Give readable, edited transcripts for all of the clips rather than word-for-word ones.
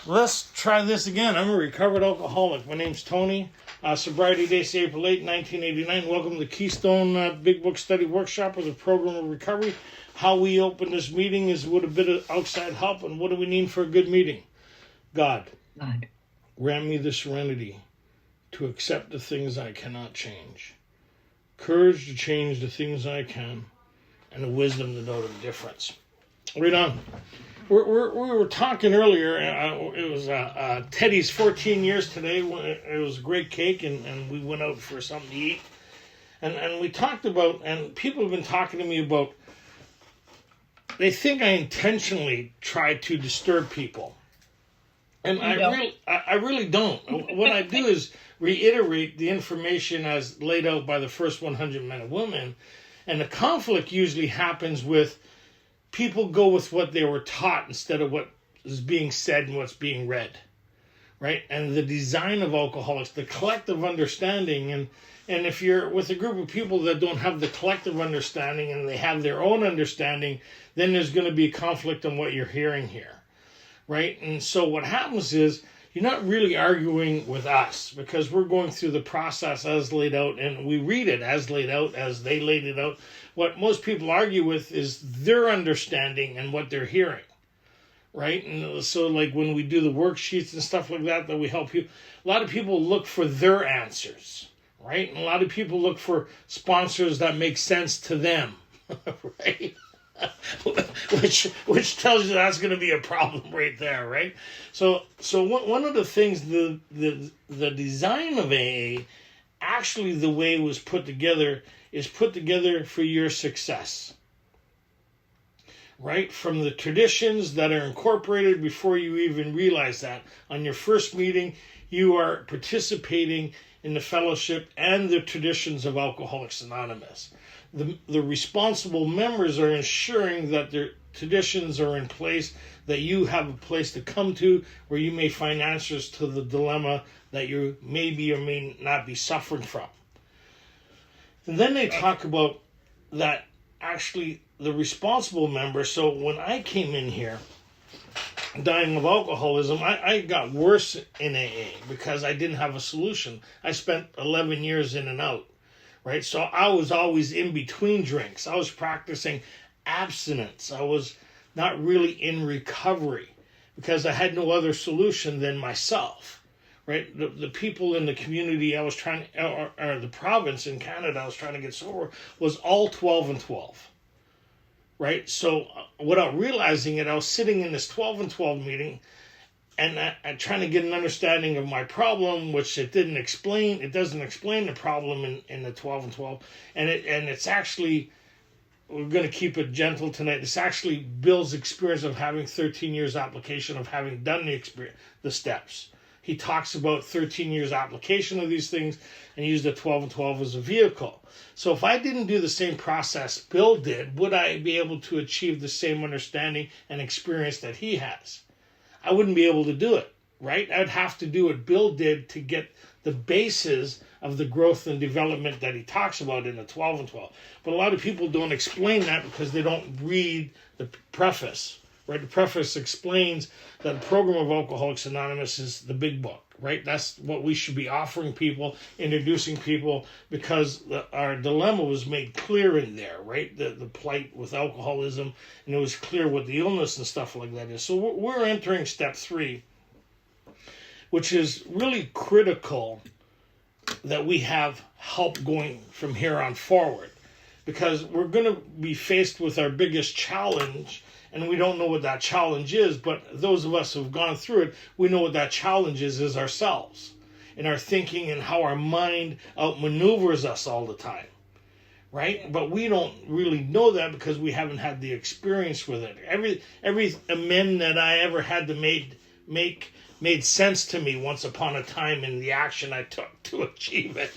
Let's try this again. I'm a recovered alcoholic. My name's Tony. Sobriety Day, April 8, 1989. Welcome to the Keystone Big Book Study Workshop with a program of recovery. How we open this meeting is with a bit of outside help. And what do we need for a good meeting? God. Grant me the serenity to accept the things I cannot change. Courage to change the things I can. And the wisdom to know the difference. Read on. We were talking earlier, it was Teddy's 14 years today. It was a great cake, and we went out for something to eat. And we talked about, and people have been talking to me about, they think I intentionally try to disturb people. And I really don't. What I do is reiterate the information as laid out by the first 100 men and women. And the conflict usually happens with people go with what they were taught instead of what is being said and what's being read, right? And the design of alcoholics, the collective understanding, and if you're with a group of people that don't have the collective understanding and they have their own understanding, then there's going to be conflict on what you're hearing here, right? And so what happens is you're not really arguing with us because we're going through the process as laid out, and we read it as laid out, as they laid it out. What most people argue with is their understanding and what they're hearing, right? And so like when we do the worksheets and stuff like that we help you, a lot of people look for their answers, right? And a lot of people look for sponsors that make sense to them, right? which tells you that's going to be a problem right there, right? So one of the things, the design of AA, actually the way it was put together is put together for your success, right? From the traditions that are incorporated before you even realize that. On your first meeting, you are participating in the fellowship and the traditions of Alcoholics Anonymous. The responsible members are ensuring that their traditions are in place, that you have a place to come to where you may find answers to the dilemma that you may be or may not be suffering from. And then they talk about that actually the responsible member. So when I came in here dying of alcoholism, I got worse in AA because I didn't have a solution. I spent 11 years in and out. Right, so I was always in between drinks. I was practicing abstinence. I was not really in recovery because I had no other solution than myself. Right, the people in the community I was trying, or the province in Canada I was trying to get sober was all 12 and 12. Right, so without realizing it, I was sitting in this 12 and 12 meeting. And I'm trying to get an understanding of my problem, which it didn't explain. It doesn't explain the problem in the 12 and 12. And it's actually, we're going to keep it gentle tonight. It's actually Bill's experience of having 13 years application of having done the steps. He talks about 13 years application of these things and used the 12 and 12 as a vehicle. So if I didn't do the same process Bill did, would I be able to achieve the same understanding and experience that he has? I wouldn't be able to do it, right? I'd have to do what Bill did to get the basis of the growth and development that he talks about in the 12 and 12. But a lot of people don't explain that because they don't read the preface, right? The preface explains that the program of Alcoholics Anonymous is the big book, right? That's what we should be offering people, introducing people, because our dilemma was made clear in there, right? The plight with alcoholism, and it was clear what the illness and stuff like that is. So we're entering step 3, which is really critical that we have help going from here on forward, because we're going to be faced with our biggest challenge. And we don't know what that challenge is, but those of us who have gone through it, we know what that challenge is ourselves, in our thinking and how our mind outmaneuvers us all the time, right? But we don't really know that because we haven't had the experience with it. Every amend that I ever had to made sense to me once upon a time in the action I took to achieve it,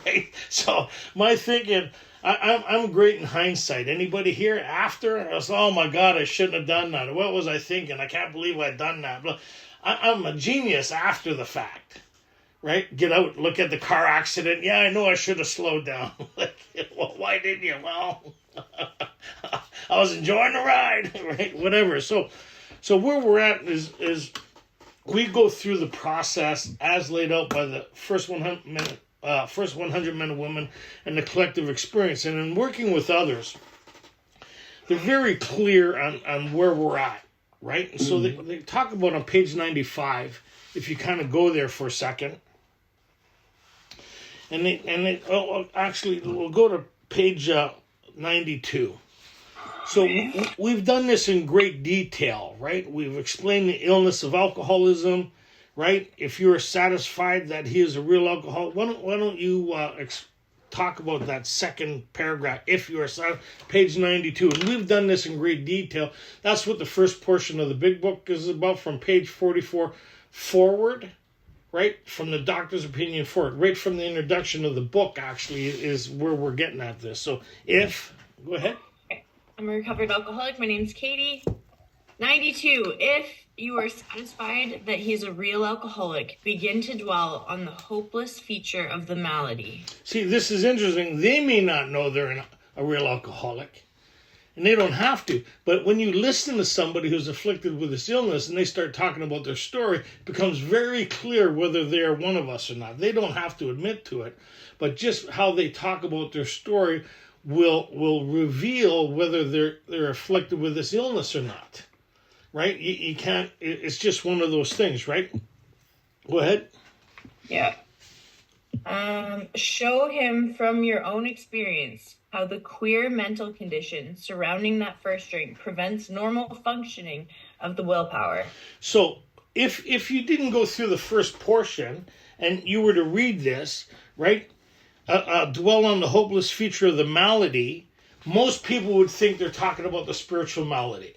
right? So my thinking, I'm great in hindsight. Anybody here after? I was, oh my God, I shouldn't have done that. What was I thinking? I can't believe I'd done that. I'm a genius after the fact, right? Get out, look at the car accident. Yeah, I know I should have slowed down. Well, why didn't you? Well, I was enjoying the ride, right? Whatever. So So where we're at is we go through the process as laid out by the first 100 men and women and the collective experience. And in working with others, they're very clear on where we're at, right? And so they talk about on page 95, if you kind of go there for a second. Actually, we'll go to page 92. So we've done this in great detail, right? We've explained the illness of alcoholism, right? If you are satisfied that he is a real alcoholic, why don't you talk about that second paragraph, if you are satisfied, page 92. And we've done this in great detail. That's what the first portion of the big book is about, from page 44 forward, right? From the doctor's opinion forward, right from the introduction of the book, actually, is where we're getting at this. So go ahead. I'm a recovered alcoholic. My name's Katie. 92. If you are satisfied that he is a real alcoholic, begin to dwell on the hopeless feature of the malady. See, this is interesting. They may not know they're a real alcoholic, and they don't have to. But when you listen to somebody who's afflicted with this illness and they start talking about their story, it becomes very clear whether they're one of us or not. They don't have to admit to it, but just how they talk about their story will reveal whether they're afflicted with this illness or not, right? You can't. It's just one of those things, right? Go ahead. Yeah. Show him from your own experience how the queer mental condition surrounding that first drink prevents normal functioning of the willpower. So if you didn't go through the first portion and you were to read this, right? Dwell on the hopeless feature of the malady, most people would think they're talking about the spiritual malady.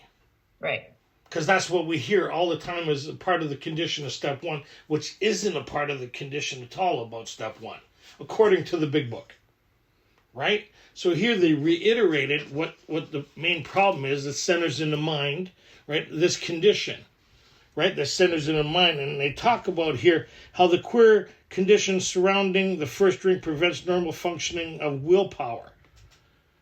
Right. Because that's what we hear all the time as a part of the condition of step one, which isn't a part of the condition at all about step one, according to the big book. Right? So here they reiterated what the main problem is that centers in the mind, right? This condition, right? That centers in the mind. And they talk about here how the queer condition surrounding the first drink prevents normal functioning of willpower.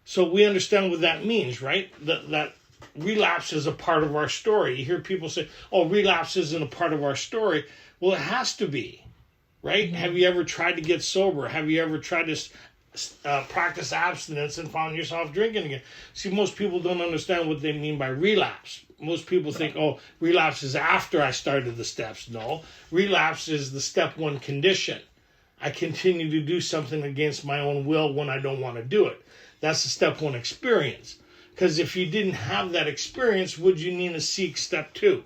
So we understand what that means, right? That relapse is a part of our story. You hear people say, oh, relapse isn't a part of our story. Well, it has to be, right? Mm-hmm. Have you ever tried to get sober? Have you ever tried to practice abstinence and found yourself drinking again? See, most people don't understand what they mean by relapse. Most people think, oh, relapse is after I started the steps. No, relapse is the step one condition. I continue to do something against my own will when I don't want to do it. That's the step one experience. Because if you didn't have that experience, would you need to seek step two?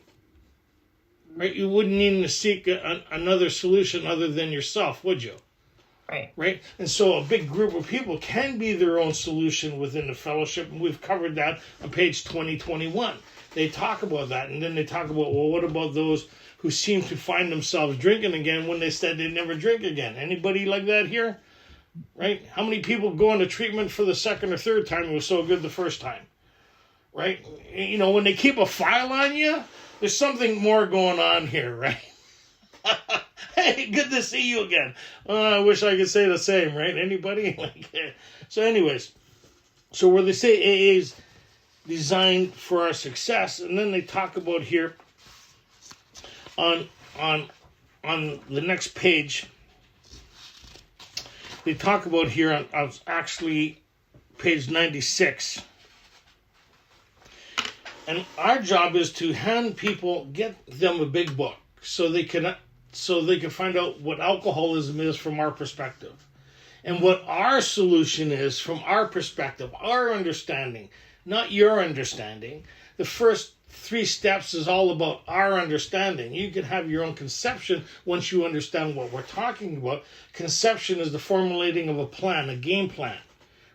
Right? You wouldn't need to seek another solution other than yourself, would you? Right. Right? And so a big group of people can be their own solution within the fellowship, and we've covered that on page 2021. They talk about that, and then they talk about, well, what about those who seem to find themselves drinking again when they said they'd never drink again? Anybody like that here? Right? How many people go into treatment for the second or third time? It was so good the first time. Right? You know, when they keep a file on you, there's something more going on here, right? Hey, good to see you again. I wish I could say the same, right? Anybody? So anyways, so where they say AA is designed for our success, and then they talk about here on the next page, they talk about here on actually page 96. And our job is to get them a big book so they can find out what alcoholism is from our perspective, and what our solution is from our perspective, our understanding, not your understanding. The first 3 steps is all about our understanding. You can have your own conception once you understand what we're talking about. Conception is the formulating of a plan, a game plan,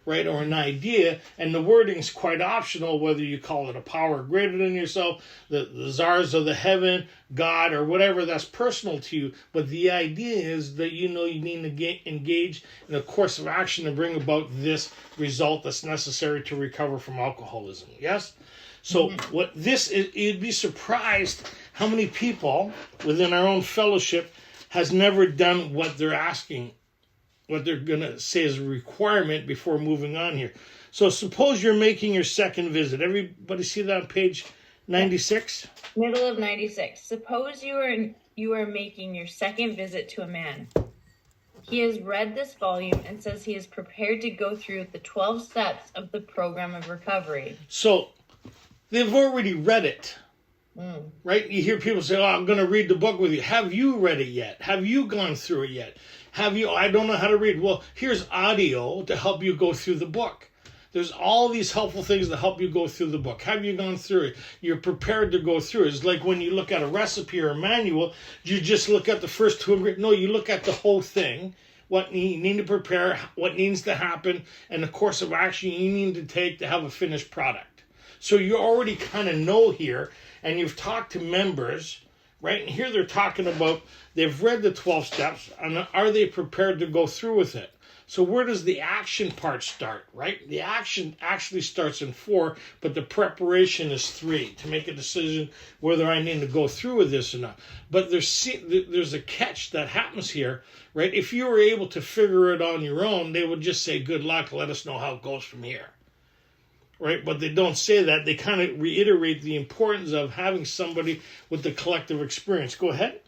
right, or an idea, and the wording is quite optional, whether you call it a power greater than yourself, the czars of the heaven, God, or whatever. That's personal to you. But the idea is that you need to engage in a course of action to bring about this result that's necessary to recover from alcoholism. Yes? So what this is, you'd be surprised how many people within our own fellowship has never done what they're asking, what they're going to say is a requirement before moving on here. So suppose you're making your second visit. Everybody see that on page 96? Middle of 96. Suppose you are making your second visit to a man. He has read this volume and says he is prepared to go through the 12 steps of the program of recovery. So they've already read it, right? You hear people say, oh, I'm going to read the book with you. Have you read it yet? Have you gone through it yet? I don't know how to read. Well, here's audio to help you go through the book. There's all these helpful things that help you go through the book. Have you gone through it? You're prepared to go through it. It's like when you look at a recipe or a manual, you just look at the first two ingredients. No, you look at the whole thing, what you need to prepare, what needs to happen, and the course of action you need to take to have a finished product. So you already kind of know here, and you've talked to members, right? And here they're talking about they've read the 12 steps, and are they prepared to go through with it? So where does the action part start, right? The action actually starts in 4, but the preparation is 3 to make a decision whether I need to go through with this or not. But there's a catch that happens here, right? If you were able to figure it on your own, they would just say, good luck, let us know how it goes from here, right? But they don't say that. They kind of reiterate the importance of having somebody with the collective experience. Go ahead.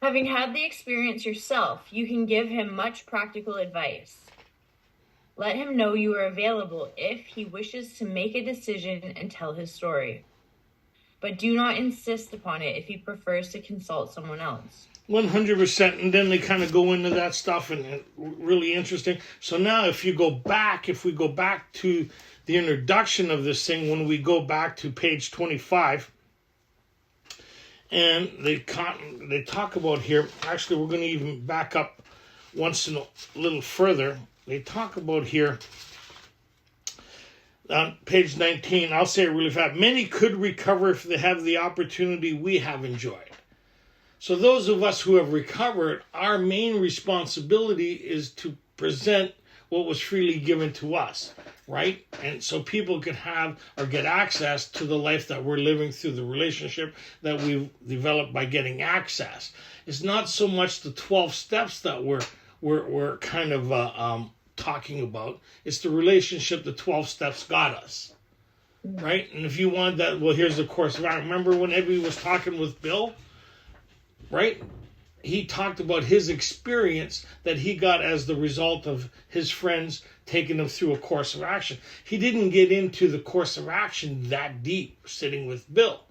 Having had the experience yourself, you can give him much practical advice. Let him know you are available if he wishes to make a decision and tell his story. But do not insist upon it if he prefers to consult someone else. 100%. And then they kind of go into that stuff, and really interesting. So now if we go back to the introduction of this thing, when we go back to page 25, and they talk about here, actually we're going to even back up once in a little further. They talk about here on page 19, I'll say it really fast. Many could recover if they have the opportunity we have enjoyed. So those of us who have recovered, our main responsibility is to present what was freely given to us, right? And so people could have or get access to the life that we're living through the relationship that we've developed by getting access. It's not so much the 12 steps that we're kind of talking about. It's the relationship the 12 steps got us, right? And if you want that, well, here's the course of action. Remember when Ebby was talking with Bill, right? He talked about his experience that he got as the result of his friends taking him through a course of action. He didn't get into the course of action that deep sitting with Bill.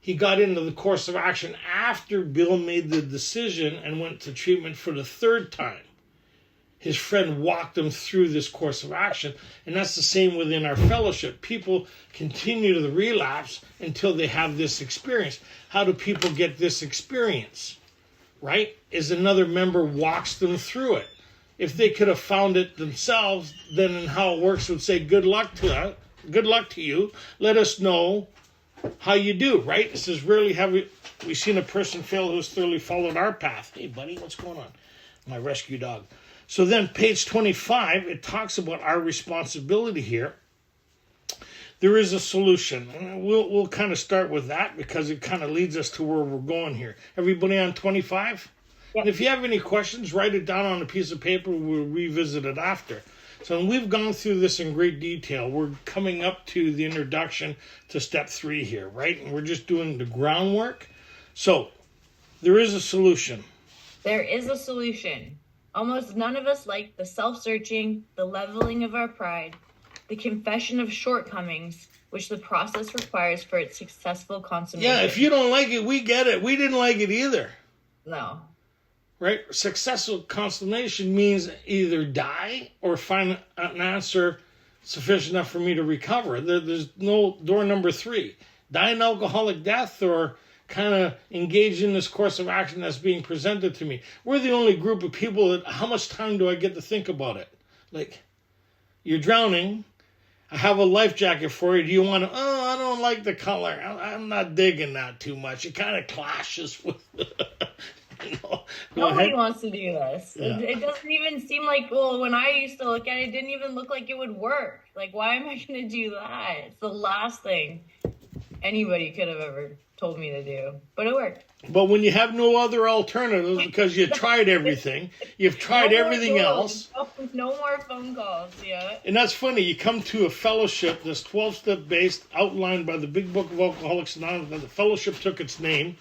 He got into the course of action after Bill made the decision and went to treatment for the 3rd time. His friend walked him through this course of action. And that's the same within our fellowship. People continue to relapse until they have this experience. How do people get this experience? Right? Is another member walks them through it. If they could have found it themselves, then in how it works would say, good luck to you. Let us know how you do, right? This is rarely have we seen a person fail who's thoroughly followed our path. Hey, buddy, what's going on? My rescue dog. So then page 25, it talks about our responsibility here. There is a solution. And we'll kind of start with that because it kind of leads us to where we're going here. Everybody on 25? Yep. And if you have any questions, write it down on a piece of paper. We'll revisit it after. So we've gone through this in great detail. We're coming up to the introduction to step 3 here, right? And we're just doing the groundwork. So there is a solution. There is a solution. Almost none of us like the self-searching, the leveling of our pride, the confession of shortcomings, which the process requires for its successful consummation. Yeah, if you don't like it, we get it. We didn't like it either. No. Right? Successful consummation means either die or find an answer sufficient enough for me to recover. There's no door number 3. Die an alcoholic death or kind of engage in this course of action that's being presented to me. We're the only group of people that, how much time do I get to think about it? Like, you're drowning. I have a life jacket for you. Do you want to, I don't like the color. I'm not digging that too much. It kind of clashes with, Nobody wants to do this. Yeah. It doesn't even seem like, well, when I used to look at it, it didn't even look like it would work. Like, why am I going to do that? It's the last thing. anybody could have ever told me to do, but it worked. But when you have no other alternatives because you tried everything, you've tried everything else. No more phone calls, yeah. And that's funny. You come to a fellowship that's 12-step based, outlined by the Big Book of Alcoholics Anonymous. The fellowship took its name,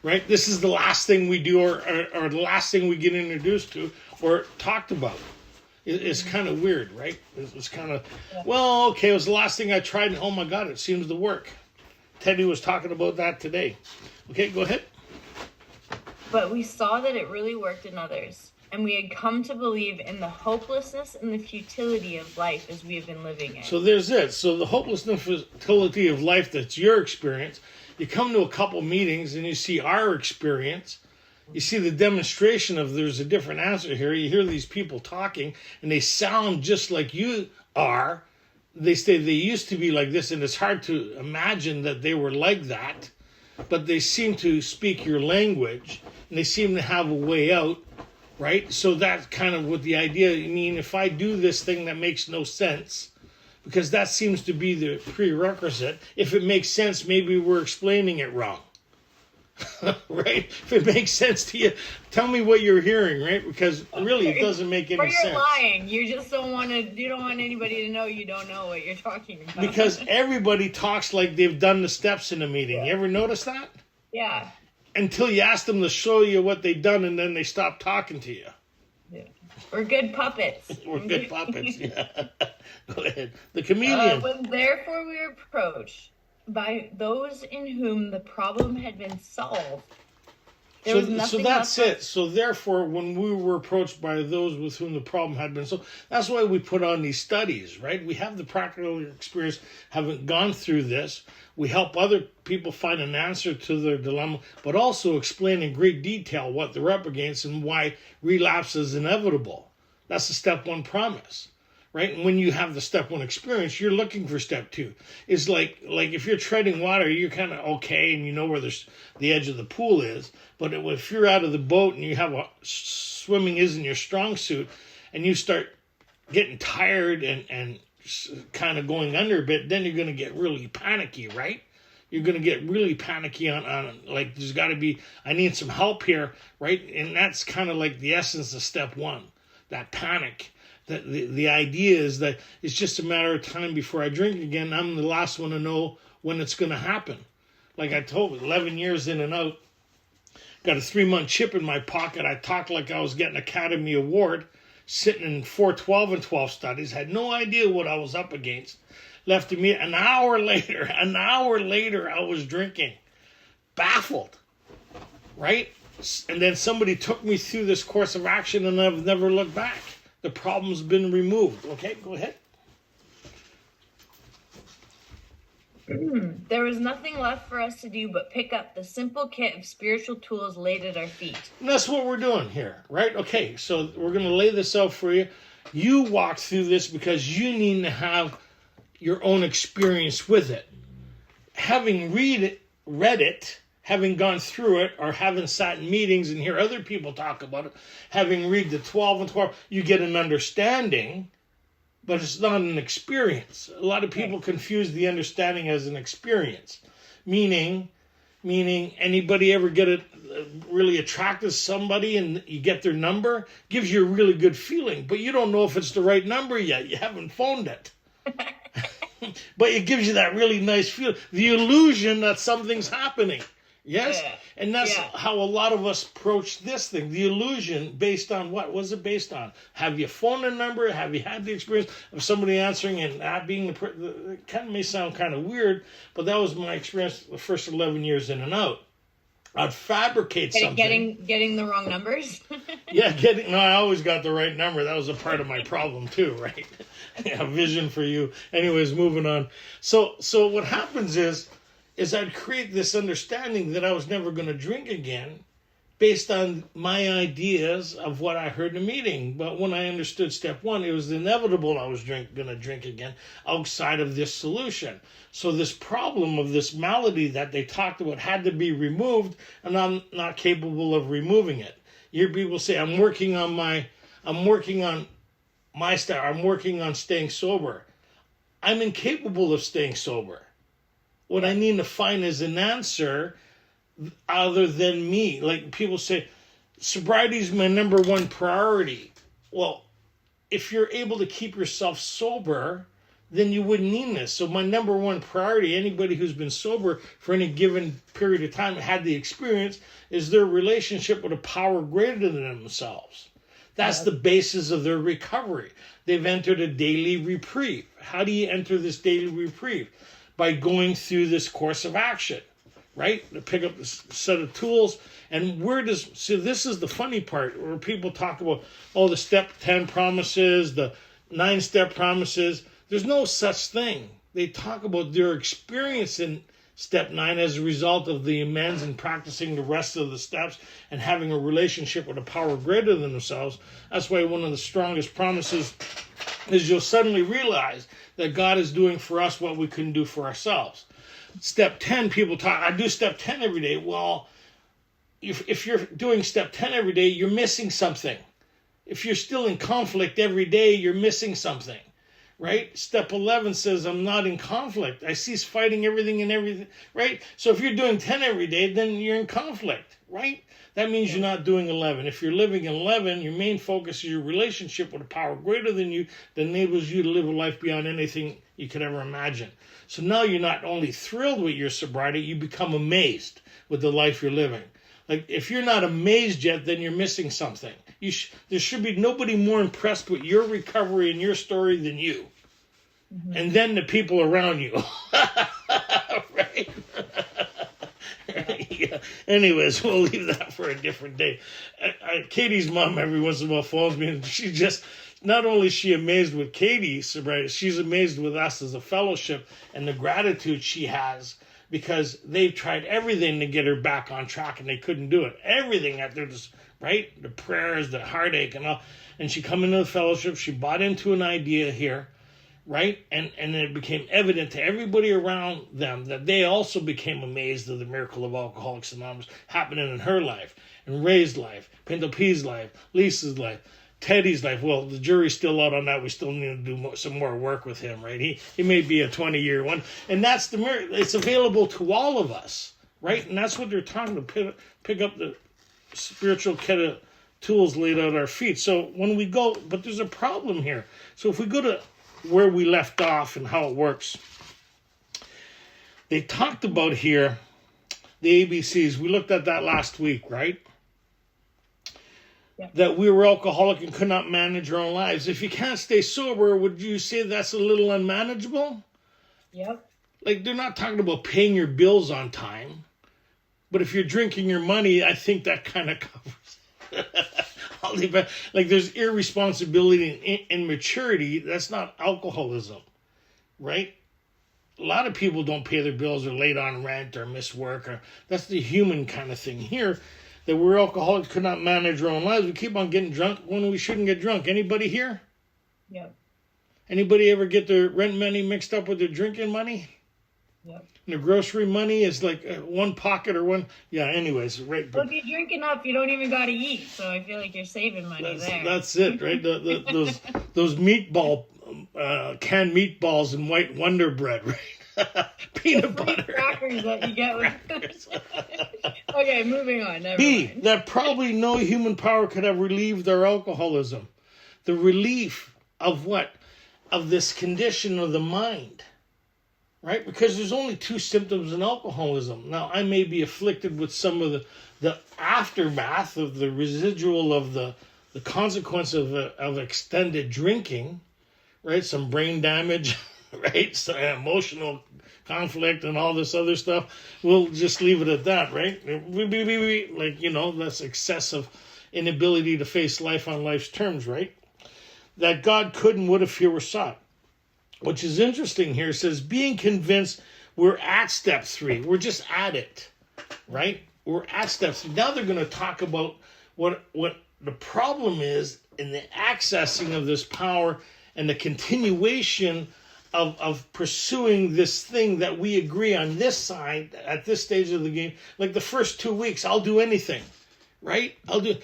right? This is the last thing we do or the last thing we get introduced to or talked about. It's kind of weird, right? It's kind of, well, okay, it was the last thing I tried, and oh my God, it seems to work. Teddy was talking about that today. Okay, go ahead. But we saw that it really worked in others, and we had come to believe in the hopelessness and the futility of life as we have been living it. So there's it. So the hopelessness and futility of life, that's your experience. You come to a couple meetings and you see our experience. You see the demonstration of there's a different answer here. You hear these people talking, and they sound just like you are. They say they used to be like this, and it's hard to imagine that they were like that. But they seem to speak your language, and they seem to have a way out, right? So that's kind of what the idea, I mean, if I do this thing that makes no sense, because that seems to be the prerequisite, if it makes sense, maybe we're explaining it wrong. Right? If it makes sense to you, tell me what you're hearing, right? Because really, it doesn't make any sense. Or you're lying. You just don't want to. You don't want anybody to know you don't know what you're talking about. Because everybody talks like they've done the steps in a meeting. You ever notice that? Yeah. Until you ask them to show you what they've done, and then they stop talking to you. Yeah. We're good puppets. We're good puppets. Yeah. Go ahead. The comedian. When therefore we were approached by those in whom the problem had been solved. So that's it. So therefore, when we were approached by those with whom the problem had been solved, that's why we put on these studies, right? We have the practical experience, haven't gone through this. We help other people find an answer to their dilemma, but also explain in great detail what they're up against and why relapse is inevitable. That's the step one promise. Right? And when you have the step one experience, you're looking for step two. It's like if you're treading water, you're kind of okay and you know where the edge of the pool is. But if you're out of the boat and you have swimming isn't your strong suit, and you start getting tired and kind of going under a bit, then you're going to get really panicky, right? You're going to get really panicky on like, there's got to be, I need some help here, right? And that's kind of like the essence of step one, that panic. The idea is that it's just a matter of time before I drink again. I'm the last one to know when it's going to happen. Like I told you, 11 years in and out, got a 3-month chip in my pocket. I talked like I was getting an Academy Award, sitting in 4 12 and 12 studies, had no idea what I was up against. Left me an hour later, I was drinking, baffled, right? And then somebody took me through this course of action, and I've never looked back. The problem's been removed. Okay, go ahead. There was nothing left for us to do but pick up the simple kit of spiritual tools laid at our feet. And that's what we're doing here, right? Okay, so we're going to lay this out for you. You walk through this because you need to have your own experience with it. Having read it, having gone through it, or having sat in meetings and hear other people talk about it, having read the 12 and 12, you get an understanding, but it's not an experience. A lot of people confuse the understanding as an experience. Meaning anybody ever get really attracted to somebody and you get their number? Gives you a really good feeling, but you don't know if it's the right number yet. You haven't phoned it. But it gives you that really nice feeling. The illusion that something's happening. Yes? Yeah. And that's how a lot of us approach this thing. The illusion based on what? What's it based on? Have you phoned a number? Have you had the experience of somebody answering and that being it kind of may sound kind of weird, but that was my experience the first 11 years in and out. I'd fabricate something. Getting the wrong numbers? No, I always got the right number. That was a part of my problem too, right? Vision for you. Anyways, moving on. So what happens is I'd create this understanding that I was never going to drink again based on my ideas of what I heard in the meeting. But when I understood step one, it was inevitable I was going to drink again outside of this solution. So this problem of this malady that they talked about had to be removed, and I'm not capable of removing it. You hear people say, I'm working on my style. I'm working on staying sober. I'm incapable of staying sober. what I need to find is an answer other than me. Like people say, sobriety is my number one priority. Well, if you're able to keep yourself sober, then you wouldn't need this. So my number one priority, anybody who's been sober for any given period of time and had the experience, is their relationship with a power greater than themselves. That's the basis of their recovery. They've entered a daily reprieve. How do you enter this daily reprieve? By going through this course of action, right? To pick up this set of tools. And so this is the funny part, where people talk about, the step 10 promises, the 9-step promises. There's no such thing. They talk about their experience in step 9 as a result of the amends and practicing the rest of the steps and having a relationship with a power greater than themselves. That's why one of the strongest promises is you'll suddenly realize that God is doing for us what we couldn't do for ourselves. Step 10, people talk, I do step 10 every day. Well, if you're doing step 10 every day, you're missing something. If you're still in conflict every day, you're missing something. Right? Step 11 says, I'm not in conflict. I cease fighting everything and everything. Right? So if you're doing 10 every day, then you're in conflict. Right? That means you're not doing 11. If you're living in 11, your main focus is your relationship with a power greater than you that enables you to live a life beyond anything you could ever imagine. So now you're not only thrilled with your sobriety, you become amazed with the life you're living. Like, if you're not amazed yet, then you're missing something. There should be nobody more impressed with your recovery and your story than you. Mm-hmm. And then the people around you. Right? Yeah. Anyways, we'll leave that for a different day. Katie's mom every once in a while phones me, and she just, not only is she amazed with Katie's sobriety, she's amazed with us as a fellowship and the gratitude she has, because they've tried everything to get her back on track and they couldn't do it. Everything at their, right? The prayers, the heartache and all. And she come into the fellowship, she bought into an idea here, right? And it became evident to everybody around them that they also became amazed at the miracle of Alcoholics Anonymous happening in her life, and Ray's life, Pinto P's life, Lisa's life, Teddy's life. Well, the jury's still out on that. We still need to do some more work with him, right? He may be a 20-year one. And that's the miracle. It's available to all of us, right? And that's what they're talking to, pick up the spiritual kit of tools laid out at our feet. So when we go, but there's a problem here. So if we go to where we left off and how it works, they talked about here the ABCs. We looked at that last week, right? Yeah. That we were alcoholic and could not manage our own lives. If you can't stay sober, would you say that's a little unmanageable? Yep. Like, they're not talking about paying your bills on time. But if you're drinking your money, I think that kind of covers. Like, there's irresponsibility and immaturity. That's not alcoholism, right? A lot of people don't pay their bills or late on rent or miss work. That's the human kind of thing here. That we're alcoholics, could not manage our own lives. We keep on getting drunk when we shouldn't get drunk. Anybody here? Yep. Anybody ever get their rent money mixed up with their drinking money? Yep. And the grocery money is like one pocket or one. Yeah, anyways. Right. Well, if you drink enough, you don't even got to eat. So I feel like you're saving money there. That's it, right? Those meatball, canned meatballs and white Wonder Bread, right? Peanut butter. Crackers that you get with. Okay, moving on. Never B, mind. That probably no human power could have relieved their alcoholism. The relief of what? Of this condition of the mind. Right? Because there's only 2 symptoms in alcoholism. Now, I may be afflicted with some of the aftermath of the residual of the consequence of extended drinking, right? Some brain damage, right? Some emotional conflict and all this other stuff. We'll just leave it at that, right? Like, that's excessive inability to face life on life's terms, right? That God could and would if he were sought. Which is interesting here. It says, being convinced we're at step 3. We're just at it, right? We're at step 3. Now they're going to talk about what the problem is in the accessing of this power and the continuation of pursuing this thing that we agree on this side at this stage of the game. Like the first 2 weeks, I'll do anything, right? I'll do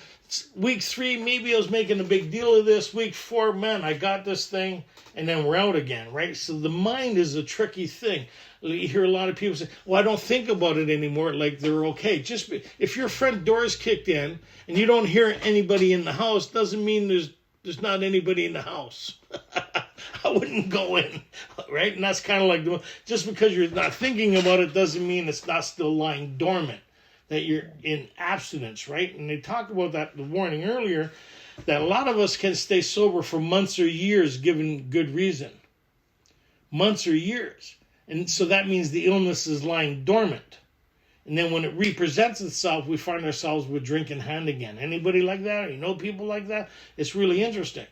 week 3, maybe I was making a big deal of this. Week 4, man, I got this thing, and then we're out again, right? So the mind is a tricky thing. You hear a lot of people say, well, I don't think about it anymore, like they're okay. If your front door's kicked in and you don't hear anybody in the house, doesn't mean there's not anybody in the house. I wouldn't go in, right? And that's kind of like, just because you're not thinking about it doesn't mean it's not still lying dormant, that you're in abstinence, right? And they talked about that, the warning earlier, that a lot of us can stay sober for months or years given good reason. Months or years. And so that means the illness is lying dormant. And then when it represents itself, we find ourselves with drink in hand again. Anybody like that? Or you know people like that? It's really interesting.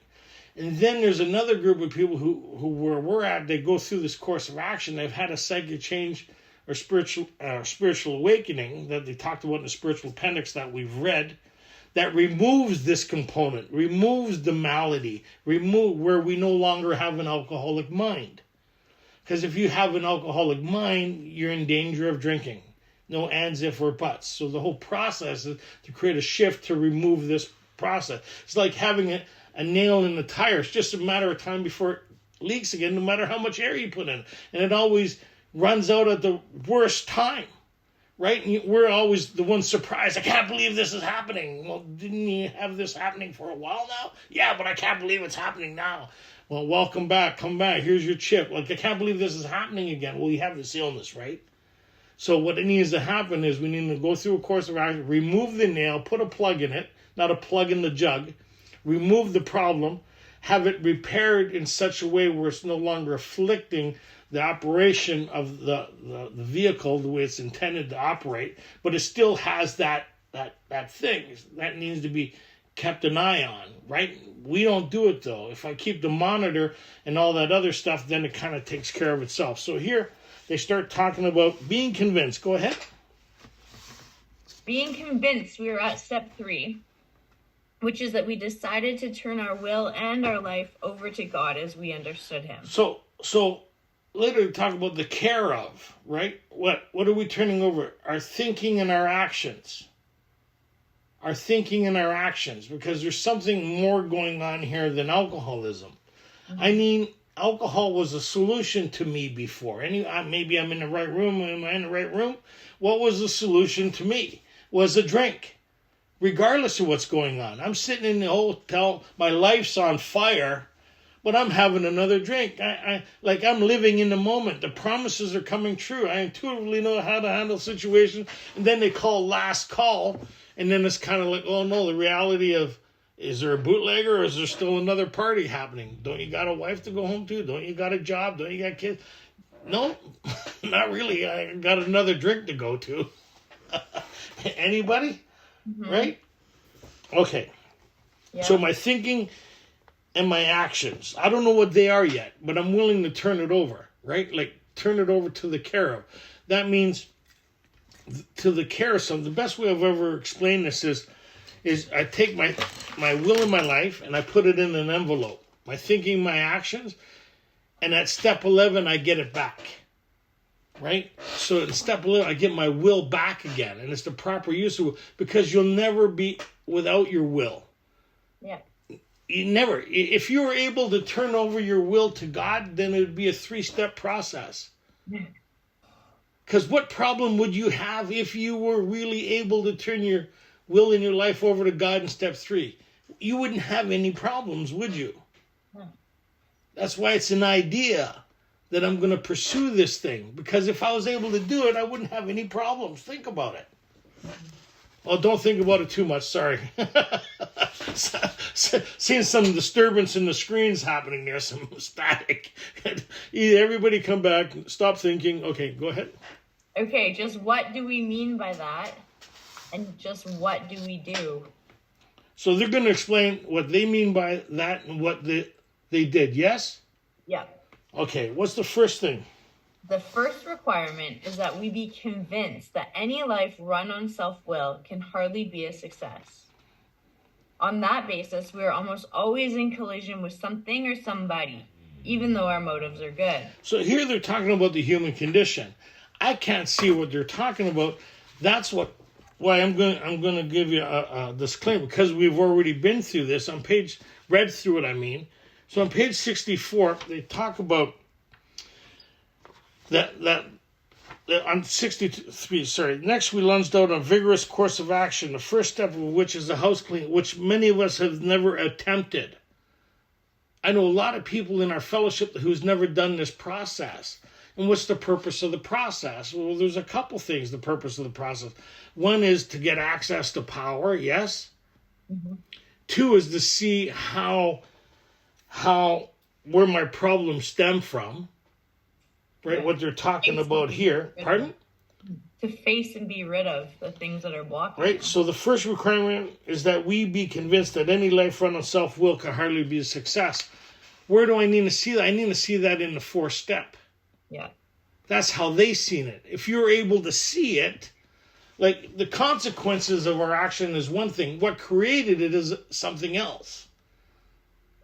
And then there's another group of people who where we're at, they go through this course of action. They've had a psychic change or spiritual awakening that they talked about in the spiritual appendix that we've read, that removes this component, removes the malady, where we no longer have an alcoholic mind. Because if you have an alcoholic mind, you're in danger of drinking. No ands, if, or buts. So the whole process is to create a shift to remove this process. It's like having a nail in the tire. It's just a matter of time before it leaks again, no matter how much air you put in. And it always runs out at the worst time, right? And we're always the ones surprised. I can't believe this is happening. Well, didn't you have this happening for a while now? Yeah, but I can't believe it's happening now. Well, welcome back. Come back. Here's your chip. Like, I can't believe this is happening again. Well, you have this illness, right? So what needs to happen is we need to go through a course of action, remove the nail, put a plug in it, not a plug in the jug, remove the problem, have it repaired in such a way where it's no longer afflicting the operation of the vehicle the way it's intended to operate, but it still has that thing that needs to be kept an eye on, right? We don't do it though. If I keep the monitor and all that other stuff, then it kind of takes care of itself. So here they start talking about being convinced. Go ahead. Being convinced, we are at step 3, which is that we decided to turn our will and our life over to God as we understood him. So later we talk about the care of, right? What are we turning over? Our thinking and our actions. Our thinking and our actions, because there's something more going on here than alcoholism. Mm-hmm. I mean, alcohol was a solution to me before. Maybe I'm in the right room. Am I in the right room? What was the solution to me? Was a drink, regardless of what's going on. I'm sitting in the hotel. My life's on fire, but I'm having another drink. I'm living in the moment. The promises are coming true. I intuitively know how to handle situations. And then they call last call. And then it's kind of like, oh no, the reality of, is there a bootlegger or is there still another party happening? Don't you got a wife to go home to? Don't you got a job? Don't you got kids? No, not really. I got another drink to go to. Anybody? Mm-hmm. Right? Okay. Yeah. So my thinking and my actions, I don't know what they are yet, but I'm willing to turn it over, right? Like turn it over to the care of. That means to the care of something. The best way I've ever explained this is I take my will in my life and I put it in an envelope. My thinking, my actions, and at step 11 I get it back. Right? So in step 11 I get my will back again, and it's the proper use of will, because you'll never be without your will. Yeah. You never. If you were able to turn over your will to God, then it would be a 3-step process. Yeah. Because what problem would you have if you were really able to turn your will in your life over to God in step 3? You wouldn't have any problems, would you? That's why it's an idea that I'm going to pursue this thing. Because if I was able to do it, I wouldn't have any problems. Think about it. Oh, don't think about it too much. Sorry. Seeing some disturbance in the screens happening there, some static. Everybody come back. Stop thinking. Okay, go ahead. Okay, just what do we mean by that? And just what do we do? So they're going to explain what they mean by that and what they did, yes? Yeah. Okay, what's the first thing? The first requirement is that we be convinced that any life run on self-will can hardly be a success. On that basis, we are almost always in collision with something or somebody, even though our motives are good. So here they're talking about the human condition. I can't see what they're talking about. That's what why I'm going to give you a disclaimer, because we've already been through this read through it. I mean, so on page 64, they talk about that on 63. Sorry. Next, we lunged out a vigorous course of action. The first step of which is the house cleaning, which many of us have never attempted. I know a lot of people in our fellowship who's never done this process. And what's the purpose of the process? Well, there's a couple things, the purpose of the process. One is to get access to power, yes? Mm-hmm. Two is to see where my problems stem from, right? What they're talking about here. Pardon? To face and be rid of the things that are blocking. Right, so the first requirement is that we be convinced that any life run on self-will can hardly be a success. Where do I need to see that? I need to see that in the fourth step. Yeah. That's how they seen it. If you're able to see it, like the consequences of our action is one thing. What created it is something else.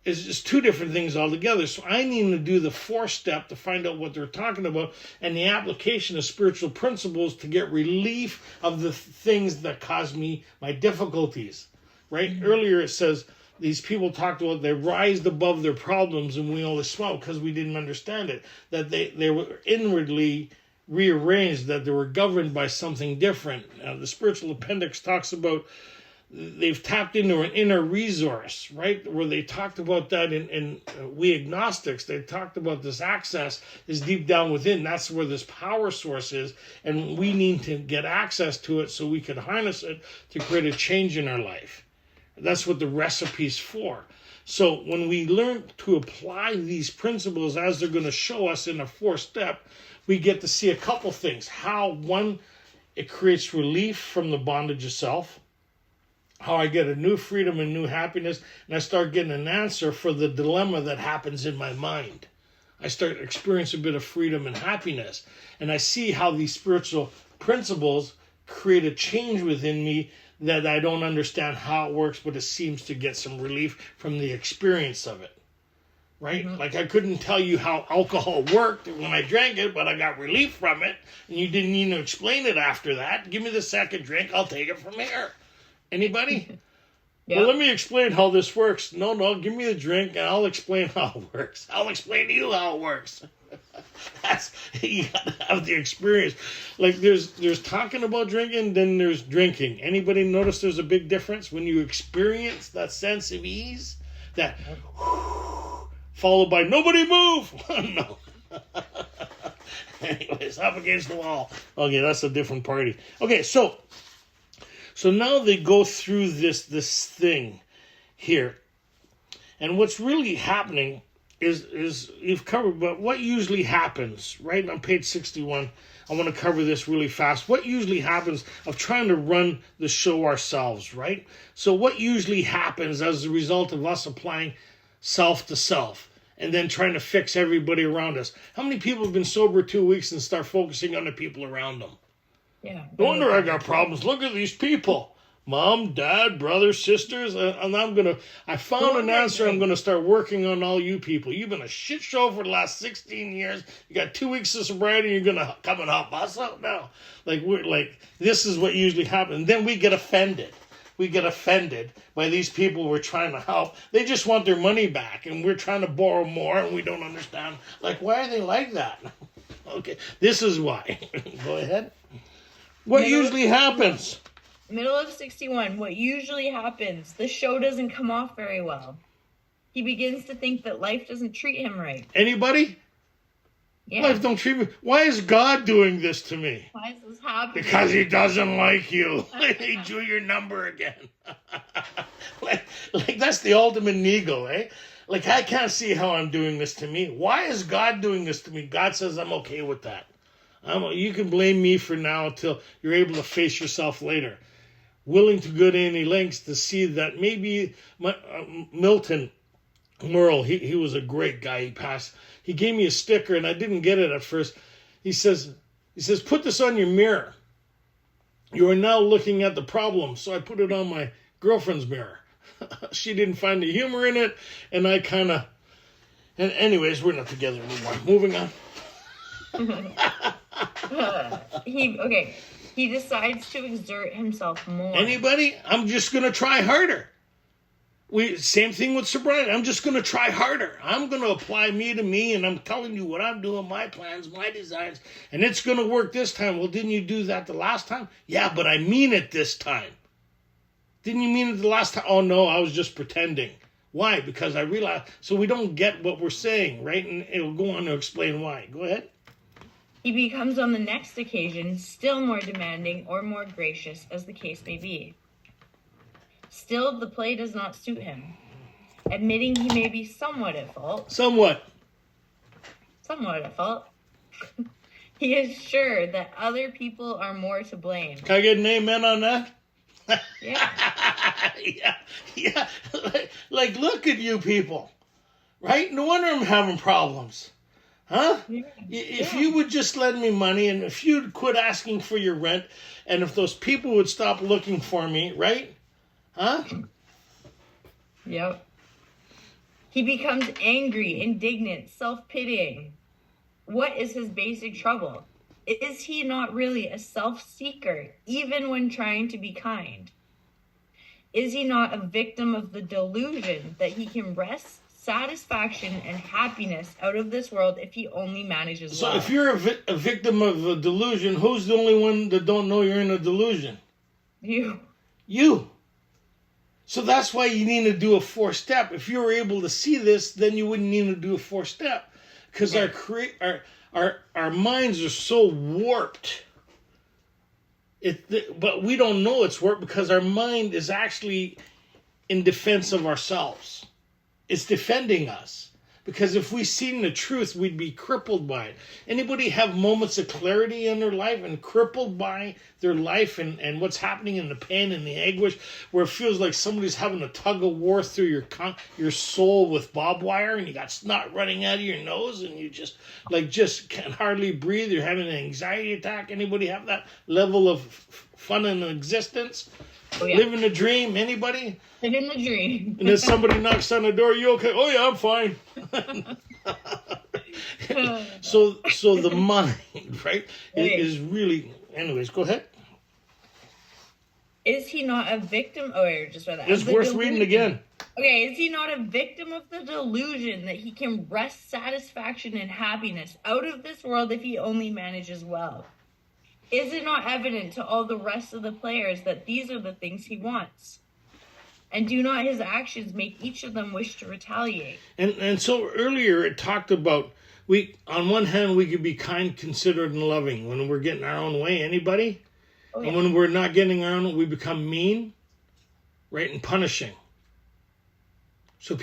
It's just two different things altogether. So I need to do the fourth step to find out what they're talking about and the application of spiritual principles to get relief of the things that cause me my difficulties. Right? Mm-hmm. Earlier it says these people talked about they rised above their problems and we only smiled because we didn't understand it. That they were inwardly rearranged, that they were governed by something different. The spiritual appendix talks about they've tapped into an inner resource, right? Where they talked about that in We Agnostics. They talked about this access is deep down within. That's where this power source is. And we need to get access to it so we can harness it to create a change in our life. That's what the recipe's for. So when we learn to apply these principles as they're going to show us in a fourth step, we get to see a couple things. How, one, it creates relief from the bondage of self. How I get a new freedom and new happiness, and I start getting an answer for the dilemma that happens in my mind. I start experiencing a bit of freedom and happiness, and I see how these spiritual principles create a change within me that I don't understand how it works, but it seems to get some relief from the experience of it. Right? Mm-hmm. Like I couldn't tell you how alcohol worked when I drank it, but I got relief from it, and you didn't even explain it after that. Give me the second drink, I'll take it from here. Anybody? Yeah. Well, let me explain how this works. No, give me the drink and I'll explain how it works. I'll explain to you how it works. That's, you gotta have the experience. Like there's talking about drinking, then there's drinking. Anybody notice there's a big difference when you experience that sense of ease? That followed by nobody move. No. Anyways, up against the wall. Okay, that's a different party. Okay, so now they go through this thing here. And what's really happening is you've covered, but what usually happens, right on page 61, I want to cover this really fast. What usually happens of trying to run the show ourselves, right? So what usually happens as a result of us applying self to self and then trying to fix everybody around us? How many people have been sober 2 weeks and start focusing on the people around them? Yeah. No wonder I got problems. Look at these people. Mom, dad, brothers, sisters. And I found an answer. I'm going to start working on all you people. You've been a shit show for the last 16 years. You got 2 weeks of sobriety. You're going to come and help us out now. This is what usually happens. And then we get offended. We get offended by these people we're trying to help. They just want their money back. And we're trying to borrow more. And we don't understand. Why are they like that? Okay. This is why. Go ahead. What usually happens? Middle of 61, what usually happens, the show doesn't come off very well. He begins to think that life doesn't treat him right. Anybody? Yeah. Life don't treat me. Why is God doing this to me? Why is this happening? Because he doesn't like you. He drew your number again. That's the ultimate ego, eh? I can't see how I'm doing this to me. Why is God doing this to me? God says I'm okay with that. You can blame me for now until you're able to face yourself later. Willing to go to any lengths to see that maybe Milton Merle, he was a great guy. He passed. He gave me a sticker and I didn't get it at first. He says, put this on your mirror. You are now looking at the problem. So I put it on my girlfriend's mirror. She didn't find the humor in it. And I and anyways, we're not together anymore. Moving on. Okay. He decides to exert himself more. Anybody? I'm just going to try harder. Same thing with sobriety. I'm just going to try harder. I'm going to apply me to me, and I'm telling you what I'm doing, my plans, my designs, and it's going to work this time. Well, didn't you do that the last time? Yeah, but I mean it this time. Didn't you mean it the last time? Oh, no, I was just pretending. Why? Because I realized, so we don't get what we're saying, right? And it'll go on to explain why. Go ahead. He becomes on the next occasion still more demanding or more gracious, as the case may be. Still, the play does not suit him. Admitting he may be somewhat at fault. Somewhat at fault. He is sure that other people are more to blame. Can I get an amen on that? Yeah. yeah. Like, look at you people, right? No wonder I'm having problems. Huh? Yeah. If you would just lend me money, and if you'd quit asking for your rent, and if those people would stop looking for me, right? Huh? Yep. He becomes angry, indignant, self-pitying. What is his basic trouble? Is he not really a self-seeker, even when trying to be kind? Is he not a victim of the delusion that he can wrest satisfaction and happiness out of this world if he only manages well? So if you're a victim of a delusion, who's the only one that don't know you're in a delusion? You. So that's why you need to do a 4-step. If you were able to see this, then you wouldn't need to do a 4-step. Because our minds are so warped. But we don't know it's warped because our mind is actually in defense of ourselves. It's defending us. Because if we seen the truth, we'd be crippled by it. Anybody have moments of clarity in their life and crippled by their life and what's happening in the pain and the anguish, where it feels like somebody's having a tug of war through your soul with barbed wire, and you got snot running out of your nose, and you just can hardly breathe. You're having an anxiety attack. Anybody have that level of fun in existence? Oh, yeah. Living the dream. Anybody? Living the dream. And then somebody knocks on the door. You okay? Oh yeah, I'm fine. So the mind, right, is really. Anyways, go ahead. Is he not a victim? Oh, I just read that. It's worth reading again. Okay, is he not a victim of the delusion that he can wrest satisfaction and happiness out of this world if he only manages well? Is it not evident to all the rest of the players that these are the things he wants? And do not his actions make each of them wish to retaliate? And so earlier it talked about, on one hand, we could be kind, considerate, and loving when we're getting our own way. Anybody? Oh, yeah. And when we're not getting our own, we become mean, right, and punishing. So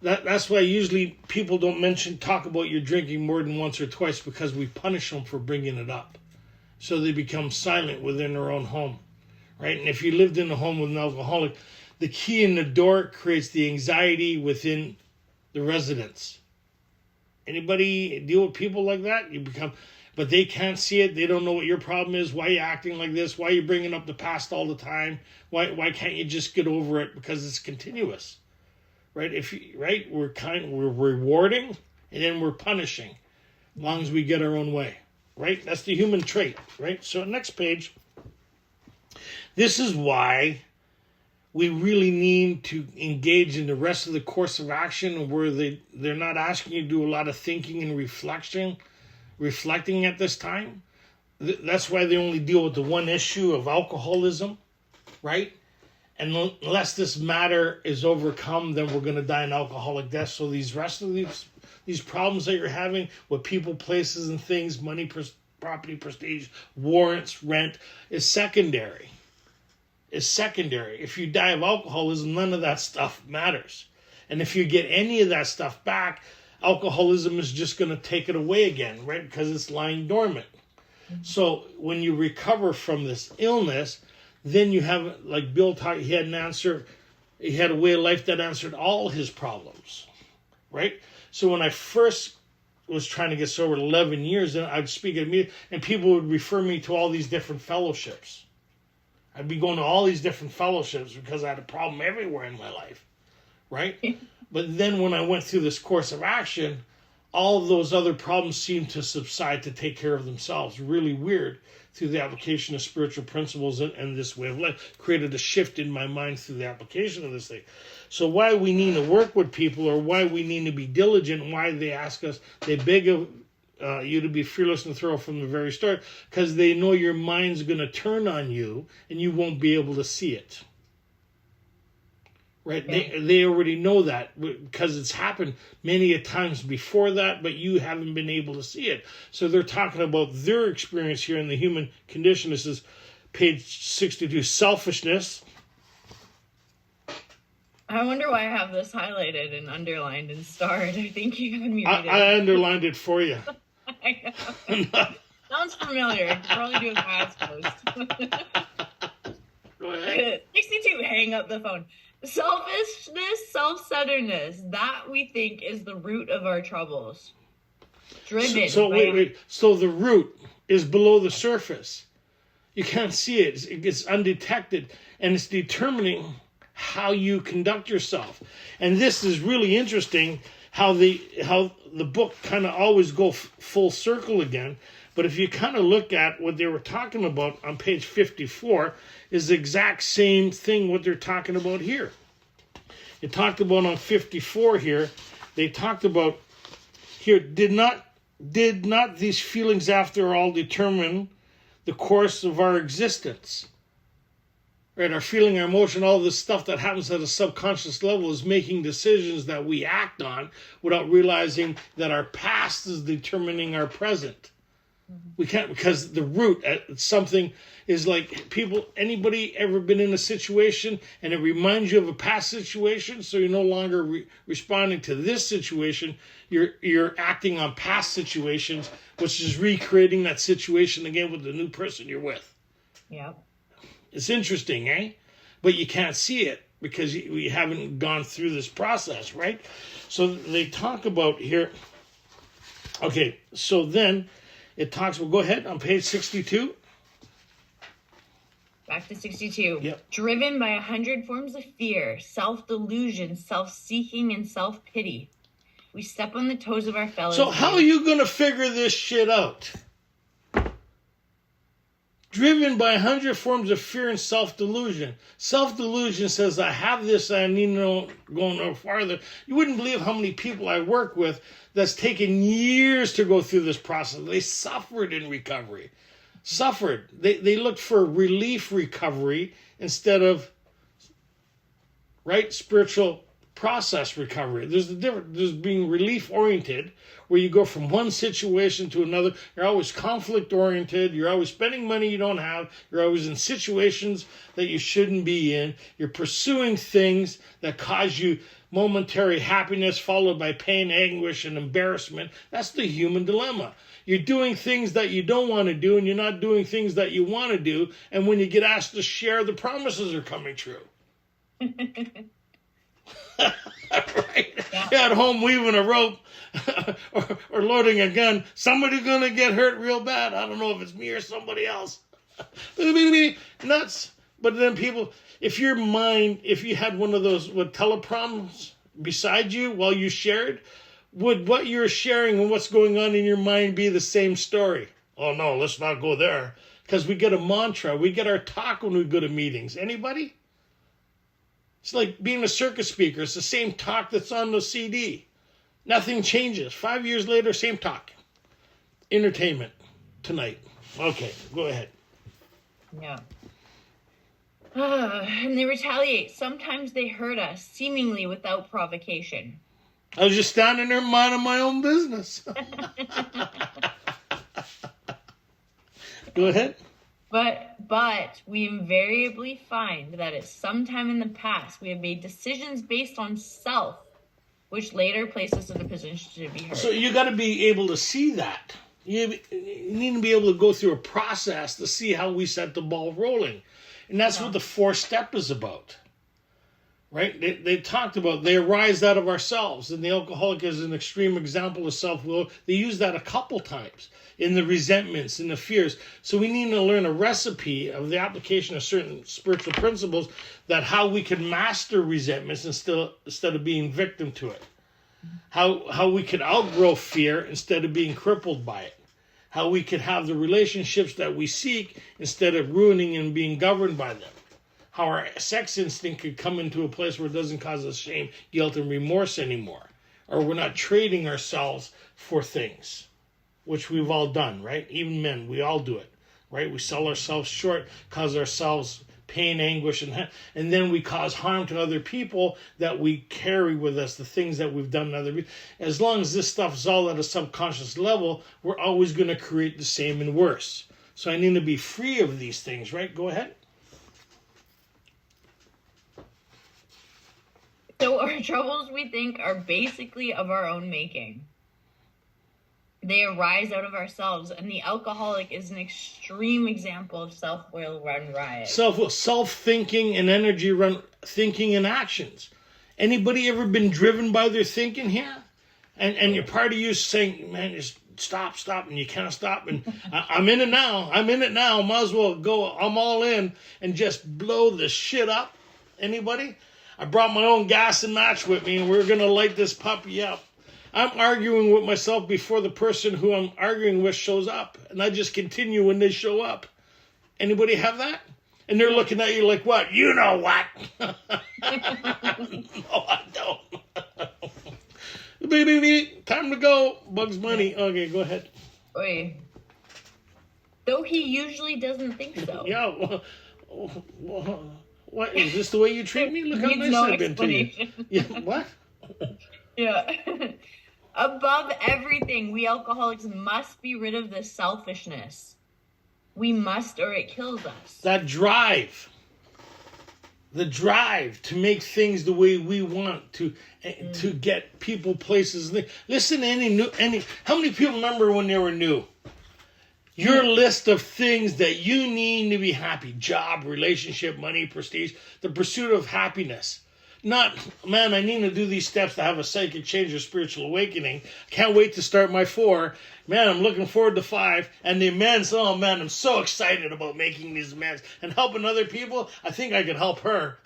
that's why usually people don't talk about your drinking more than once or twice, because we punish them for bringing it up. So they become silent within their own home, right? And if you lived in a home with an alcoholic, the key in the door creates the anxiety within the residents. Anybody deal with people like that? But they can't see it. They don't know what your problem is. Why are you acting like this? Why are you bringing up the past all the time? Why can't you just get over it? Because it's continuous, right? We're rewarding and then we're punishing, as long as we get our own way. Right? That's the human trait, right? So next page. This is why we really need to engage in the rest of the course of action, where they're not asking you to do a lot of thinking and reflecting at this time. That's why they only deal with the one issue of alcoholism, right? And unless this matter is overcome, then we're going to die an alcoholic death. So these rest of these problems that you're having with people, places, and things, money, property, prestige, warrants, rent, is secondary. If you die of alcoholism, none of that stuff matters. And if you get any of that stuff back, alcoholism is just going to take it away again, right? Because it's lying dormant. Mm-hmm. So when you recover from this illness, then you have, like Bill talked, he had a way of life that answered all his problems, right? So when I first was trying to get sober 11 years, and I'd speak at a meeting, and people would refer me to all these different fellowships. I'd be going to all these different fellowships because I had a problem everywhere in my life, right? But then when I went through this course of action, all of those other problems seemed to subside, to take care of themselves. Really weird through the application of spiritual principles and this way of life. Created a shift in my mind through the application of this thing. So why we need to work with people, or why we need to be diligent, why they ask us, they beg of you to be fearless and thorough from the very start, because they know your mind's going to turn on you and you won't be able to see it. Right? Yeah. They already know that because it's happened many a times before that, but you haven't been able to see it. So they're talking about their experience here in the human condition. This is page 62, selfishness. I wonder why I have this highlighted and underlined and starred. I think you haven't muted it. I underlined it for you. I know. Sounds familiar. I could probably do it with my eyes closed. Go ahead. 62, hang up the phone. Selfishness, self-centeredness, that we think is the root of our troubles. Driven. So wait. So the root is below the surface. You can't see it. It gets undetected, and it's determining how you conduct yourself. And this is really interesting, how the book kind of always go full circle again. But if you kind of look at what they were talking about on page 54, is the exact same thing what they're talking about here. It talked about on 54 here, they talked about here, did not these feelings after all determine the course of our existence? Right, our feeling, our emotion, all this stuff that happens at a subconscious level is making decisions that we act on without realizing that our past is determining our present. We can't, because the root at something is like anybody ever been in a situation and it reminds you of a past situation, so you're no longer responding to this situation, you're acting on past situations, which is recreating that situation again with the new person you're with. Yeah. It's interesting, eh? But you can't see it because we haven't gone through this process, right? So they talk about here, okay, so then it talks, well, go ahead on page 62. Back to 62. Yep. Driven by 100 forms of fear, self-delusion, self-seeking, and self-pity. We step on the toes of our fellows. So how are you going to figure this shit out? Driven by 100 forms of fear and self-delusion. Self-delusion says, I have this, I need to go no farther. You wouldn't believe how many people I work with that's taken years to go through this process. They suffered in recovery. Suffered. They looked for relief recovery instead of, right, spiritual process recovery. There's the difference. There's being relief oriented, where you go from one situation to another. You're always conflict oriented. You're always spending money you don't have. You're always in situations that you shouldn't be in. You're pursuing things that cause you momentary happiness followed by pain, anguish, and embarrassment. That's the human dilemma. You're doing things that you don't want to do, and you're not doing things that you want to do. And when you get asked to share, the promises are coming true. Right? Yeah. You're at home weaving a rope or loading a gun. Somebody's going to get hurt real bad. I don't know if it's me or somebody else. Nuts. But then people, if you had one of those teleprompters beside you while you shared, would what you're sharing and what's going on in your mind be the same story? Oh no, let's not go there. Because we get a mantra. We get our talk when we go to meetings. Anybody? It's like being a circus speaker. It's the same talk that's on the CD. Nothing changes. 5 years later, same talk. Entertainment tonight. Okay, go ahead. Yeah. And they retaliate. Sometimes they hurt us, seemingly without provocation. I was just standing there minding my own business. Go ahead. But we invariably find that at some time in the past, we have made decisions based on self, which later place us in a position to be hurt. So you got to be able to see that. You need to be able to go through a process to see how we set the ball rolling. And that's what the 4th step is about. Right? They talked about, they arise out of ourselves. And the alcoholic is an extreme example of self-will. They use that a couple times in the resentments and the fears. So we need to learn a recipe of the application of certain spiritual principles, that how we can master resentments instead of being victim to it. How we can outgrow fear instead of being crippled by it. how we can have the relationships that we seek instead of ruining and being governed by them. How our sex instinct could come into a place where it doesn't cause us shame, guilt, and remorse anymore. Or we're not trading ourselves for things, which we've all done, right? Even men, we all do it, right? We sell ourselves short, cause ourselves pain, anguish, and then we cause harm to other people that we carry with us, the things that we've done to other people. As long as this stuff is all at a subconscious level, we're always going to create the same and worse. So I need to be free of these things, right? Go ahead. So our troubles, we think, are basically of our own making. They arise out of ourselves, and the alcoholic is an extreme example of self-will run riot. Self-thinking and energy run thinking and actions. Anybody ever been driven by their thinking here? And your part of you is saying, man, just stop, and you can't stop. And I'm in it now. Might as well go. I'm all in and just blow the shit up. Anybody? I brought my own gas and match with me, and we're going to light this puppy up. I'm arguing with myself before the person who I'm arguing with shows up. And I just continue when they show up. Anybody have that? And they're looking at you like, what? You know what? No, I don't. Time to go. Bugs Bunny. Okay, go ahead. Wait. Though he usually doesn't think so. Yeah. What? Is this the way you treat me? Look how nice I've been to you. Yeah, what? Yeah. Above everything, we alcoholics must be rid of this selfishness. We must, or it kills us. That drive. The drive to make things the way we want, to get people, places. Listen to how many people remember when they were new? Your list of things that you need to be happy. Job, relationship, money, prestige. The pursuit of happiness. Not, man, I need to do these steps to have a psychic change or spiritual awakening. Can't wait to start my 4. Man, I'm looking forward to 5. And the amends, oh man, I'm so excited about making these amends. And helping other people, I think I could help her.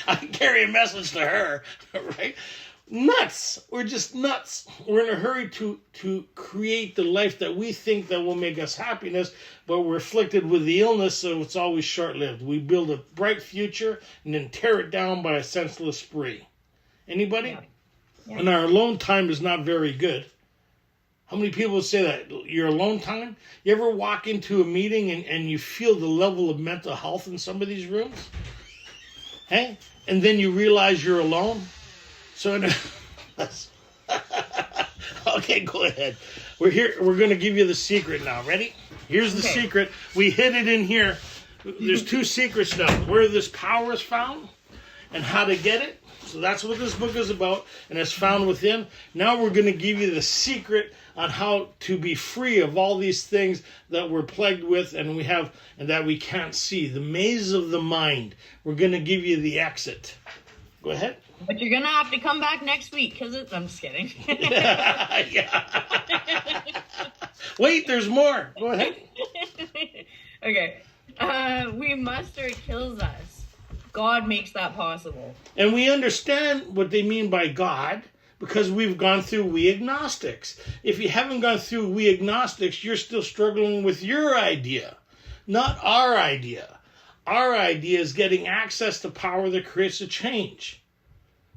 I can carry a message to her, right? Nuts. We're just nuts. We're in a hurry to create the life that we think that will make us happiness, but we're afflicted with the illness, so it's always short-lived. We build a bright future and then tear it down by a senseless spree. Anybody? Yeah. And our alone time is not very good. How many people say that? Your alone time? You ever walk into a meeting and you feel the level of mental health in some of these rooms? Hey? And then you realize you're alone? So, okay, go ahead. We're here. We're going to give you the secret now. Ready? Here's the secret. We hid it in here. There's 2 secrets now. Where this power is found and how to get it. So that's what this book is about, and it's found within. Now we're going to give you the secret on how to be free of all these things that we're plagued with and that we can't see. The maze of the mind. We're going to give you the exit. Go ahead. But you're going to have to come back next week because I'm just kidding. Yeah. Wait, there's more. Go ahead. Okay. We must or it kills us. God makes that possible. And we understand what they mean by God because we've gone through We Agnostics. If you haven't gone through We Agnostics, you're still struggling with your idea, not our idea. Our idea is getting access to power that creates a change.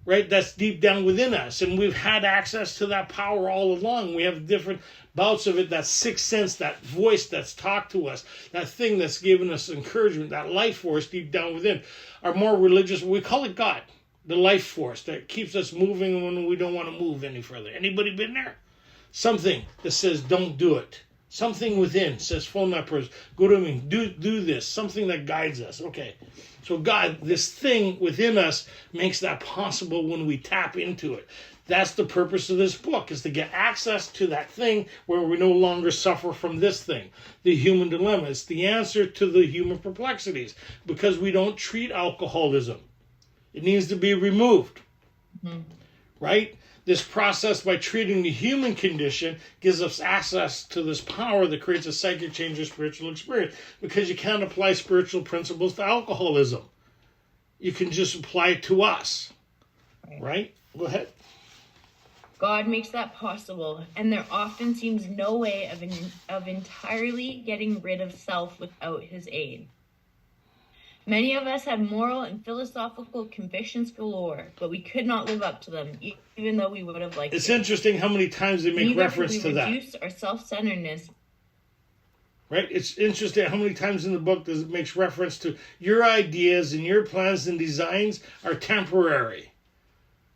Right? That's deep down within us. And we've had access to that power all along. We have different bouts of it, that sixth sense, that voice that's talked to us, that thing that's given us encouragement, that life force deep down within. Our more religious, we call it God, the life force that keeps us moving when we don't want to move any further. Anybody been there? Something that says, don't do it. Something within says, phone that person, go to me, do this. Something that guides us. Okay. So God, this thing within us makes that possible when we tap into it. That's the purpose of this book, is to get access to that thing where we no longer suffer from this thing, the human dilemma. It's the answer to the human perplexities because we don't treat alcoholism. It needs to be removed, right? This process, by treating the human condition, gives us access to this power that creates a psychic change or spiritual experience, because you can't apply spiritual principles to alcoholism. You can just apply it to us, right? Go ahead. God makes that possible, and there often seems no way of entirely getting rid of self without his aid. Many of us have moral and philosophical convictions galore, but we could not live up to them, even though we would have liked It's to. interesting how many times they make Neither reference could to we that. reduce our self-centeredness. Right? It's interesting how many times in the book does it makes reference to your ideas and your plans and designs are temporary.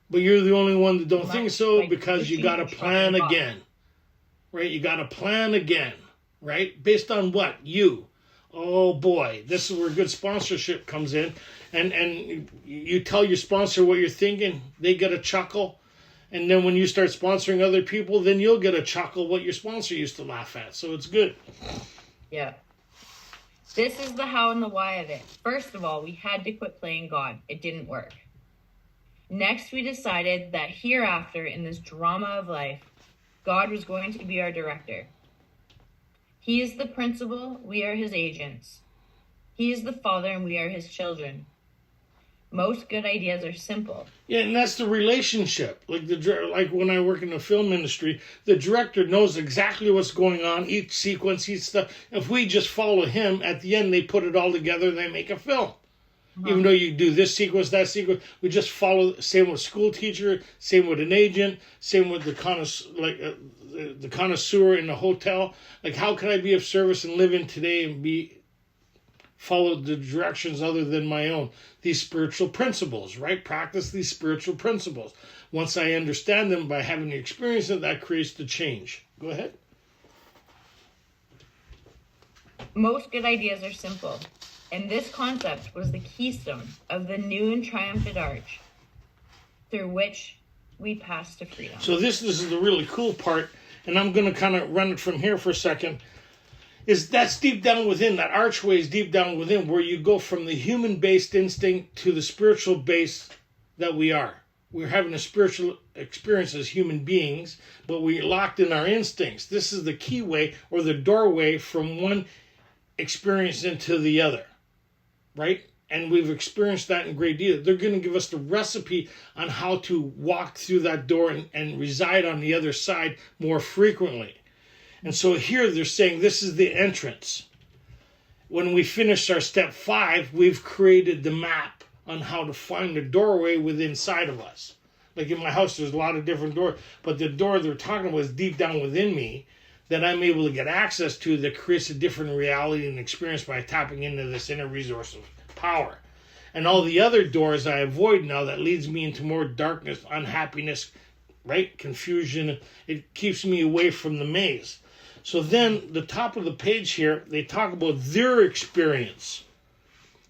But you're the only one that don't think so because you got to plan again. Right? You got to plan again. Right? Based on what? You. Oh boy, this is where good sponsorship comes in. And you tell your sponsor what you're thinking, they get a chuckle. And then when you start sponsoring other people, then you'll get a chuckle what your sponsor used to laugh at. So it's good. Yeah. This is the how and the why of it. First of all, we had to quit playing God. It didn't work. Next, we decided that hereafter in this drama of life, God was going to be our director. He is the principal, we are his agents. He is the father and we are his children. Most good ideas are simple. Yeah, and that's the relationship. Like when I work in the film industry, the director knows exactly what's going on, each sequence, each stuff. If we just follow him, at the end they put it all together and they make a film. Even though you do this sequence, that sequence, we just follow. Same with school teacher, same with an agent, same with the connoisseur in the hotel. Like, how can I be of service and live in today and follow the directions other than my own? These spiritual principles, right? Practice these spiritual principles. Once I understand them by having the experience of that creates the change. Go ahead. Most good ideas are simple. And this concept was the keystone of the new and triumphant arch through which we pass to freedom. So this is the really cool part, and I'm going to kind of run it from here for a second, is that's deep down within, that archway is deep down within, where you go from the human-based instinct to the spiritual base that we are. We're having a spiritual experience as human beings, but we're locked in our instincts. This is the keyway or the doorway from one experience into the other. Right? And we've experienced that in great deal. They're going to give us the recipe on how to walk through that door and reside on the other side more frequently. And so here they're saying this is the entrance. When we finish our step 5, we've created the map on how to find the doorway within inside of us. Like in my house, there's a lot of different doors, but the door they're talking about is deep down within me that I'm able to get access to that creates a different reality and experience by tapping into this inner resource of power. And all the other doors I avoid now that leads me into more darkness, unhappiness, right? Confusion. It keeps me away from the maze. So then the top of the page here, they talk about their experience.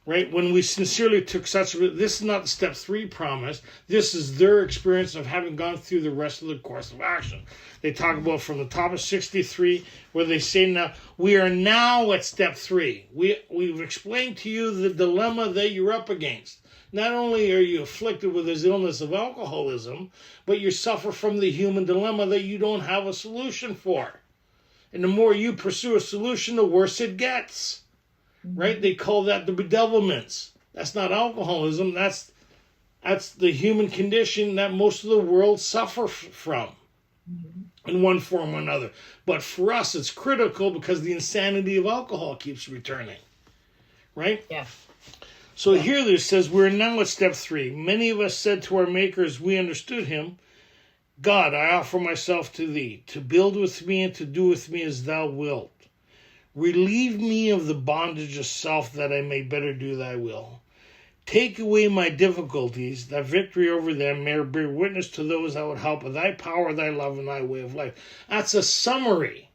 Right? When we sincerely took this is not the step 3 promise. This is their experience of having gone through the rest of the course of action. They talk about from the top of 63, where they say now, we are now at step 3. We've explained to you the dilemma that you're up against. Not only are you afflicted with this illness of alcoholism, but you suffer from the human dilemma that you don't have a solution for. And the more you pursue a solution, the worse it gets. Right? They call that the bedevilments. That's not alcoholism. That's the human condition that most of the world suffer from in one form or another. But for us, it's critical because the insanity of alcohol keeps returning. Right? Yeah. So here it says, we're now at step 3. Many of us said to our makers, we understood him. God, I offer myself to thee, to build with me and to do with me as thou wilt. Relieve me of the bondage of self that I may better do thy will. Take away my difficulties, that victory over them may bear witness to those I would help with thy power, thy love, and thy way of life. That's a summary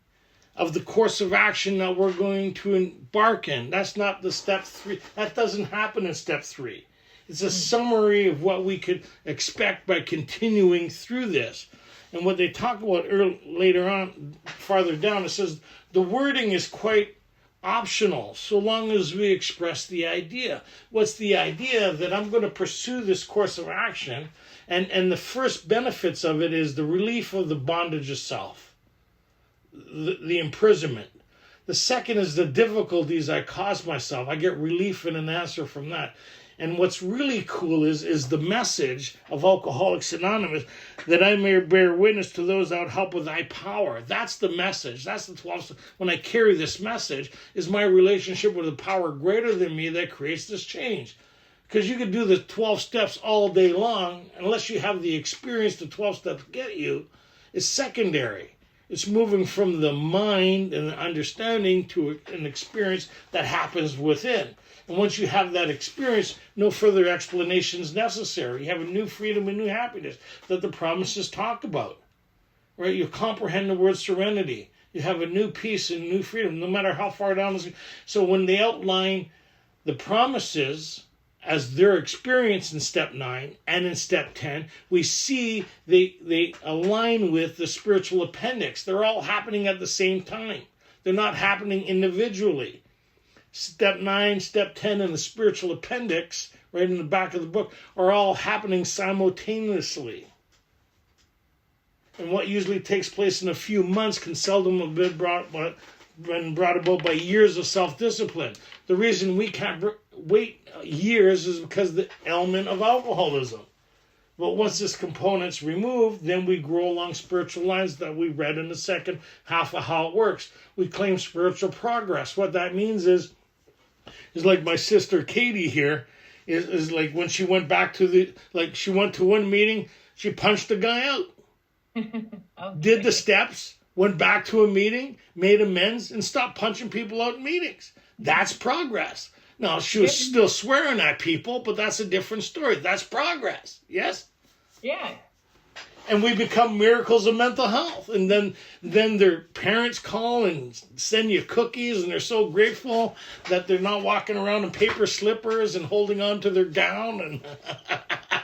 of the course of action that we're going to embark in. That's not the step 3. That doesn't happen in step 3. It's a summary of what we could expect by continuing through this. And what they talk about later on, farther down, it says the wording is quite optional so long as we express the idea. What's the idea? That I'm going to pursue this course of action, and the first benefits of it is the relief of the bondage of self, the imprisonment. The second is the difficulties I cause myself. I get relief and an answer from that. And what's really cool is the message of Alcoholics Anonymous, that I may bear witness to those that help with thy power. That's the message. That's the 12. When I carry this message, is my relationship with a power greater than me that creates this change. Because you could do the 12 steps all day long, unless you have the experience the 12 steps get you, it's secondary. It's moving from the mind and the understanding to an experience that happens within. And once you have that experience, no further explanation is necessary. You have a new freedom and new happiness that the promises talk about. Right? You comprehend the word serenity. You have a new peace and new freedom, no matter how far down this. So when they outline the promises as their experience in step 9 and in step 10, we see they align with the spiritual appendix. They're all happening at the same time. They're not happening individually. Step 9, step 10, and the spiritual appendix, right in the back of the book, are all happening simultaneously. And what usually takes place in a few months can seldom have been brought about by years of self-discipline. The reason we can't wait years is because of the element of alcoholism. But once this component's removed, then we grow along spiritual lines that we read in the second half of how it works. We claim spiritual progress. What that means is like my sister Katie here, is like when she went back to she went to one meeting, she punched the guy out. Okay. Did the steps, went back to a meeting, made amends, and stopped punching people out in meetings. That's progress. Now, she was still swearing at people, but that's a different story. That's progress. Yes? Yeah. And we become miracles of mental health. And then their parents call and send you cookies, and they're so grateful that they're not walking around in paper slippers and holding on to their gown. And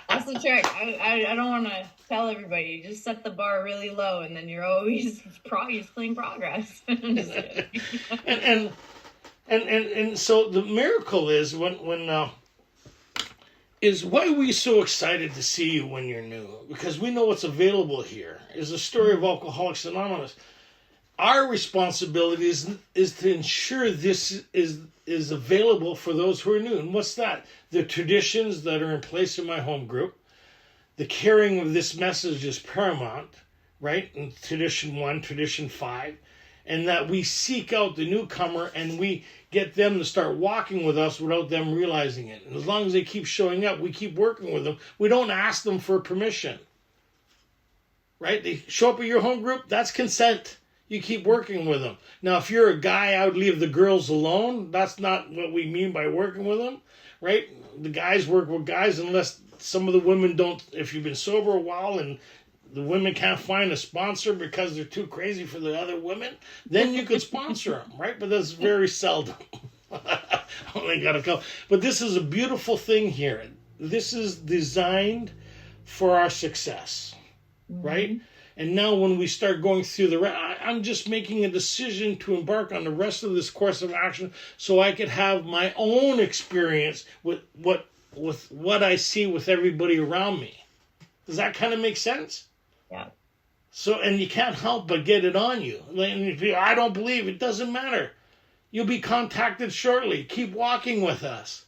that's the trick. I don't want to tell everybody. You just set the bar really low, and then you're always playing progress. And so the miracle is is why are we so excited to see you when you're new? Because we know what's available here. Is the story of Alcoholics Anonymous. Our responsibility is to ensure this is available for those who are new. And what's that? The traditions that are in place in my home group. The carrying of this message is paramount, right? In tradition 1, tradition 5. And that we seek out the newcomer and we get them to start walking with us without them realizing it. And as long as they keep showing up, we keep working with them. We don't ask them for permission. Right? They show up at your home group, that's consent. You keep working with them. Now, if you're a guy, I would leave the girls alone. That's not what we mean by working with them. Right? The guys work with guys unless some of the women don't, if you've been sober a while and the women can't find a sponsor because they're too crazy for the other women, then you could sponsor them, right? But that's very seldom. Only got a couple. But this is a beautiful thing here. This is designed for our success, right? And now when we start going through I'm just making a decision to embark on the rest of this course of action so I could have my own experience with what I see with everybody around me. Does that kind of make sense? Yeah. So, and you can't help but get it on you. I don't believe it. Doesn't matter. You'll be contacted shortly. Keep walking with us.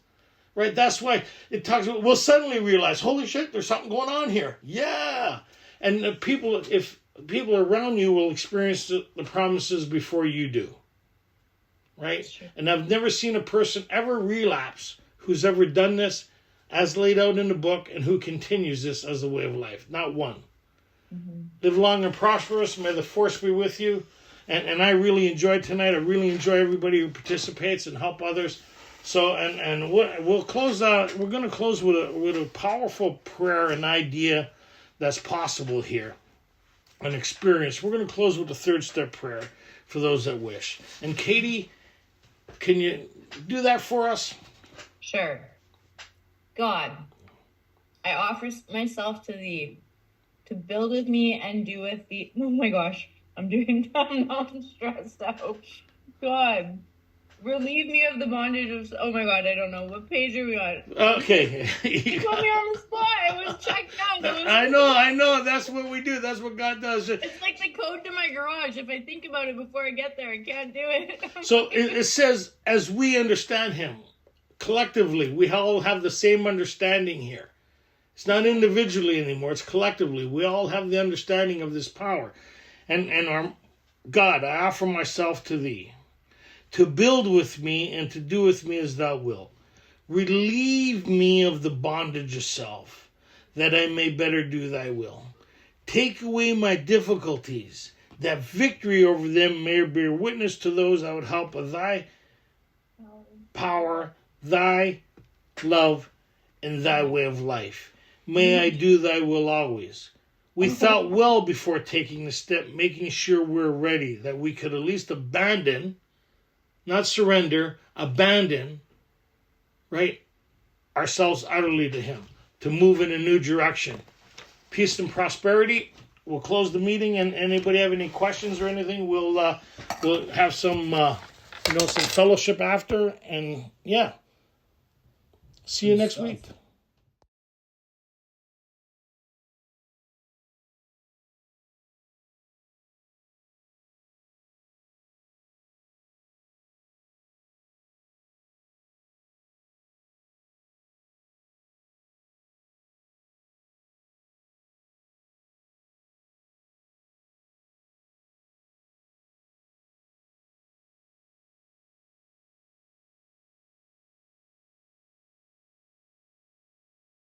Right? That's why it talks about, we'll suddenly realize, holy shit, there's something going on here. Yeah. And if people around you will experience the promises before you do. Right? And I've never seen a person ever relapse who's ever done this as laid out in the book and who continues this as a way of life. Not one. Mm-hmm. Live long and prosperous. May the force be with you. And I really enjoyed tonight. I really enjoy everybody who participates and help others. So, and we'll close out. We're going to close with a powerful prayer and idea that's possible here. An experience. We're going to close with the 3rd step prayer for those that wish. And Katie, can you do that for us? Sure. God, I offer myself to thee, to build with me and do with thee. Oh my gosh, I'm stressed out. God, relieve me of the bondage of. Oh my God, I don't know. What page are we on? Okay. You put me on the spot. I was checked out. I know. That's what we do. That's what God does. It's like the code to my garage. If I think about it before I get there, I can't do it. So it says, as we understand him. collectively, we all have the same understanding here. It's not individually anymore, it's collectively. We all have the understanding of this power. And our God, I offer myself to thee, to build with me and to do with me as thou wilt. Relieve me of the bondage of self, that I may better do thy will. Take away my difficulties, that victory over them may bear witness to those I would help of thy power, thy love, and thy way of life. May I do thy will always. We thought well before taking the step, making sure we're ready, that we could at least abandon, not surrender, abandon, right, ourselves utterly to him, to move in a new direction. Peace and prosperity. We'll close the meeting, and anybody have any questions or anything, we'll have some some fellowship after, and yeah. See you next week.